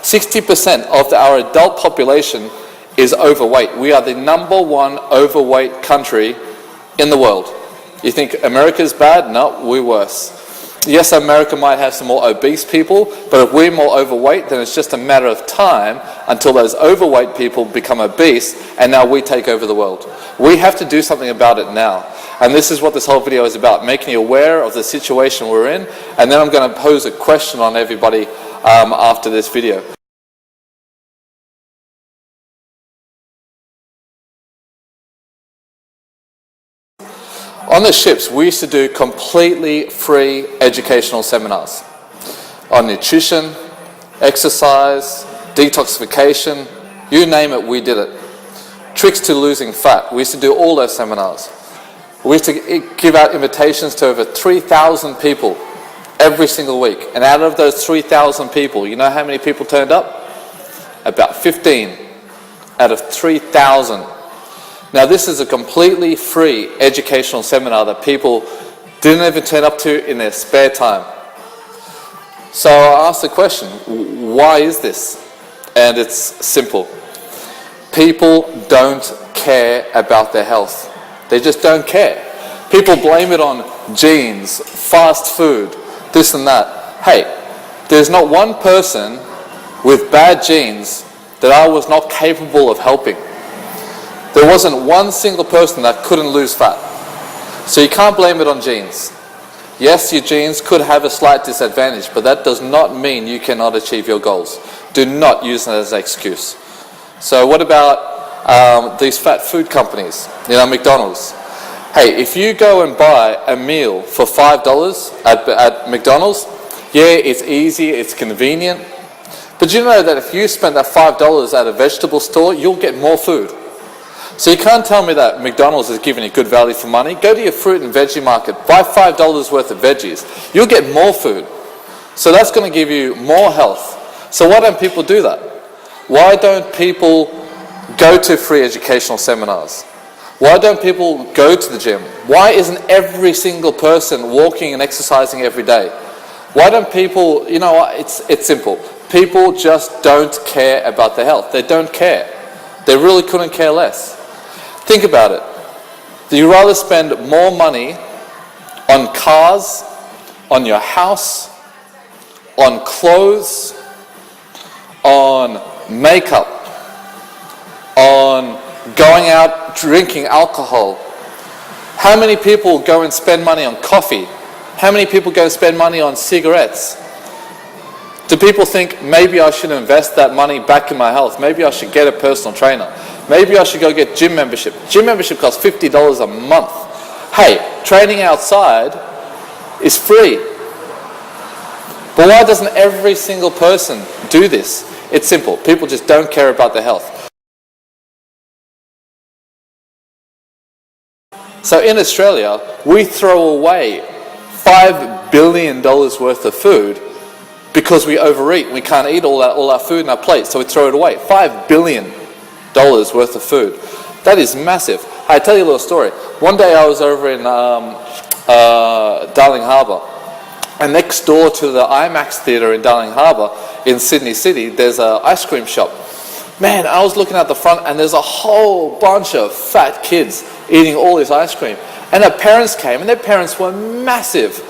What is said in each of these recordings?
60% of our adult population is overweight. We are the #1 overweight country in the world. You think America's bad? No, we're worse. Yes, America might have some more obese people, but if we're more overweight, then it's just a matter of time until those overweight people become obese, and now we take over the world. We have to do something about it now. And this is what this whole video is about, making you aware of the situation we're in, and then I'm going to pose a question on everybody after this video. On the ships, we used to do completely free educational seminars on nutrition, exercise, detoxification, you name it, we did it. Tricks to losing fat, we used to do all those seminars. We used to give out invitations to over 3,000 people every single week. And out of those 3,000 people, you know how many people turned up? About 15 out of 3,000. Now this is a completely free educational seminar that people didn't even turn up to in their spare time. So I asked the question, why is this? And it's simple. People don't care about their health. They just don't care. People blame it on genes, fast food, this and that. Hey, there's not one person with bad genes that I was not capable of helping. There wasn't one single person that couldn't lose fat. So you can't blame it on genes. Yes, your genes could have a slight disadvantage, but that does not mean you cannot achieve your goals. Do not use that as an excuse. So what about these fat food companies, McDonald's? Hey, if you go and buy a meal for $5 at McDonald's, yeah, it's easy, it's convenient, but you know that if you spend that $5 at a vegetable store, you'll get more food. So you can't tell me that McDonald's is giving you good value for money. Go to your fruit and veggie market, buy $5 worth of veggies. You'll get more food. So that's going to give you more health. So why don't people do that? Why don't people go to free educational seminars? Why don't people go to the gym? Why isn't every single person walking and exercising every day? Why don't people, it's simple. People just don't care about their health. They don't care. They really couldn't care less. Think about it. Do you rather spend more money on cars, on your house, on clothes, on makeup, on going out drinking alcohol? How many people go and spend money on coffee? How many people go and spend money on cigarettes? Do people think, maybe I should invest that money back in my health? Maybe I should get a personal trainer. Maybe I should go get gym membership. Gym membership costs $50 a month. Hey, training outside is free. But why doesn't every single person do this? It's simple. People just don't care about their health. So in Australia, we throw away $5 billion worth of food because we overeat. We can't eat all our food in our plate, so we throw it away. $5 billion worth of food. That is massive. I tell you a little story. One day I was over in Darling Harbour, and next door to the IMAX theatre in Darling Harbour in Sydney City, there's an ice cream shop. Man, I was looking at the front, and there's a whole bunch of fat kids eating all this ice cream. And their parents came, and their parents were massive.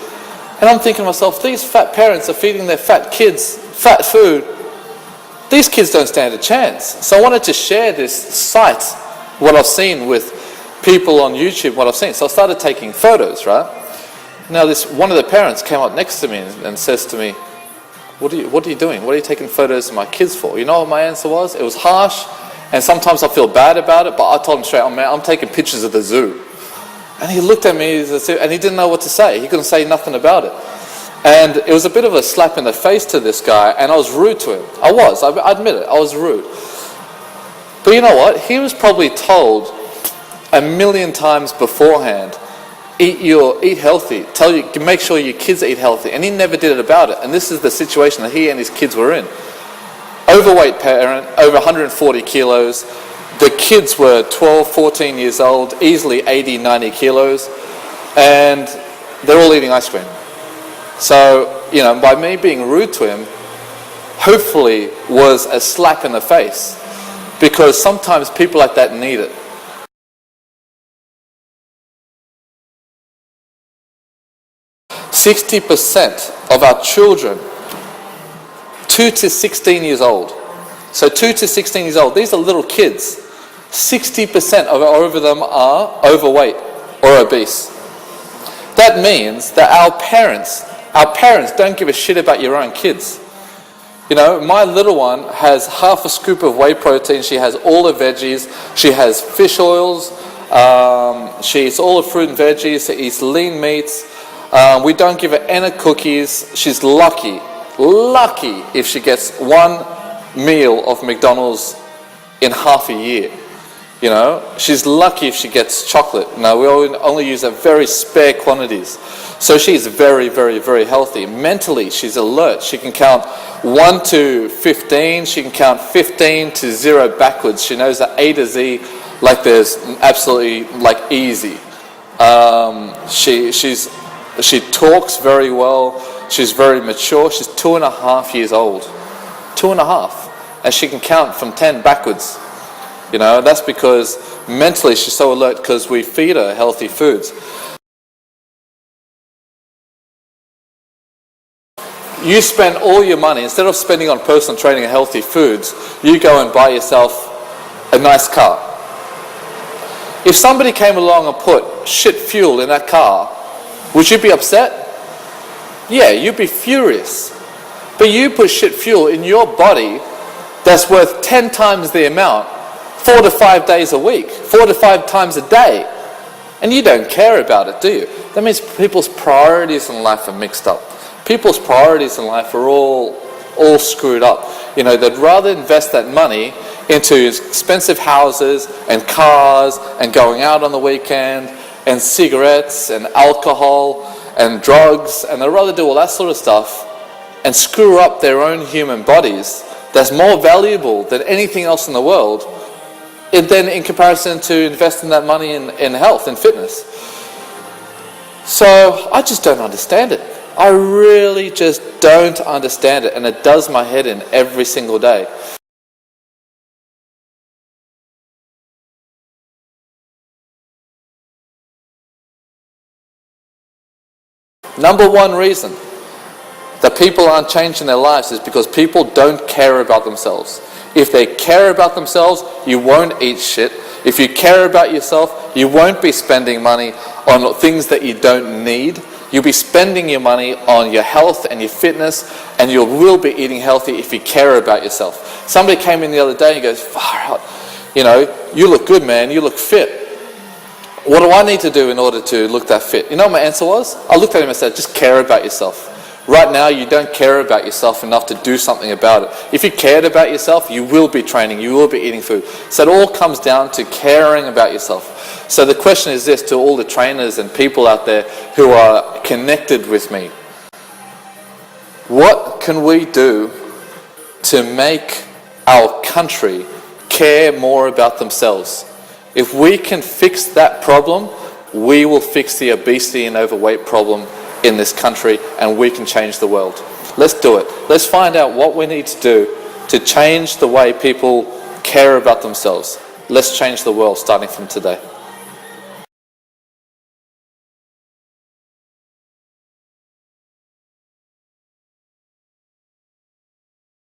And I'm thinking to myself, these fat parents are feeding their fat kids fat food. These kids don't stand a chance. So I wanted to share this site, what I've seen with people on YouTube, what I've seen. So I started taking photos, right? Now one of the parents came up next to me and says to me, what are you doing? What are you taking photos of my kids for? You know what my answer was? It was harsh, and sometimes I feel bad about it, but I told him straight, oh man, I'm taking pictures of the zoo. And he looked at me and he didn't know what to say. He couldn't say nothing about it. And it was a bit of a slap in the face to this guy, and I was rude to him. I admit it, I was rude. But you know what? He was probably told 1,000,000 times beforehand, eat healthy, make sure your kids eat healthy, and he never did it about it. And this is the situation that he and his kids were in. Overweight parent, over 140 kilos. The kids were 12, 14 years old, easily 80, 90 kilos, and they're all eating ice cream. So, by me being rude to him, hopefully was a slap in the face, because sometimes people like that need it. %60 of our children, 2 to 16 years old, so 2 to 16 years old, these are little kids, 60% of them are overweight or obese. That means that our parents don't give a shit about your own kids. You know, my little one has half a scoop of whey protein, she has all the veggies, she has fish oils, she eats all the fruit and veggies, she eats lean meats, we don't give her any cookies. She's lucky if she gets one meal of McDonald's in half a year. You know, she's lucky if she gets chocolate. Now, we only use a very spare quantities. So she's very, very, very healthy. Mentally, she's alert. She can count 1 to 15. She can count 15 to 0 backwards. She knows that A to Z like there's absolutely like easy. She talks very well. She's very mature. She's 2.5 years old. 2.5. And she can count from 10 backwards. You know, that's because mentally she's so alert because we feed her healthy foods. You spend all your money, instead of spending on personal training and healthy foods, you go and buy yourself a nice car. If somebody came along and put shit fuel in that car, would you be upset? Yeah, you'd be furious. But you put shit fuel in your body that's worth 10 times the amount, 4 to 5 days a week, 4 to 5 times a day, and you don't care about it, do you? That means people's priorities in life are mixed up. People's priorities in life are all screwed up. You know, they'd rather invest that money into expensive houses and cars and going out on the weekend and cigarettes and alcohol and drugs, and they'd rather do all that sort of stuff and screw up their own human bodies that's more valuable than anything else in the world, then in comparison to investing that money in health and fitness. So I just don't understand it. I really just don't understand it, and it does my head in every single day. Number one reason that people aren't changing their lives is because people don't care about themselves. If they care about themselves, you won't eat shit. If you care about yourself, you won't be spending money on things that you don't need. You'll be spending your money on your health and your fitness, and you will be eating healthy if you care about yourself. Somebody came in the other day and goes, far out, you know, you look good, man, you look fit. What do I need to do in order to look that fit? You know what my answer was? I looked at him and said, just care about yourself. Right now, you don't care about yourself enough to do something about it. If you cared about yourself, you will be training, you will be eating food. So it all comes down to caring about yourself. So the question is this to all the trainers and people out there who are connected with me. What can we do to make our country care more about themselves? If we can fix that problem, we will fix the obesity and overweight problem in this country, and we can change the world. Let's do it. Let's find out what we need to do to change the way people care about themselves. Let's change the world starting from today.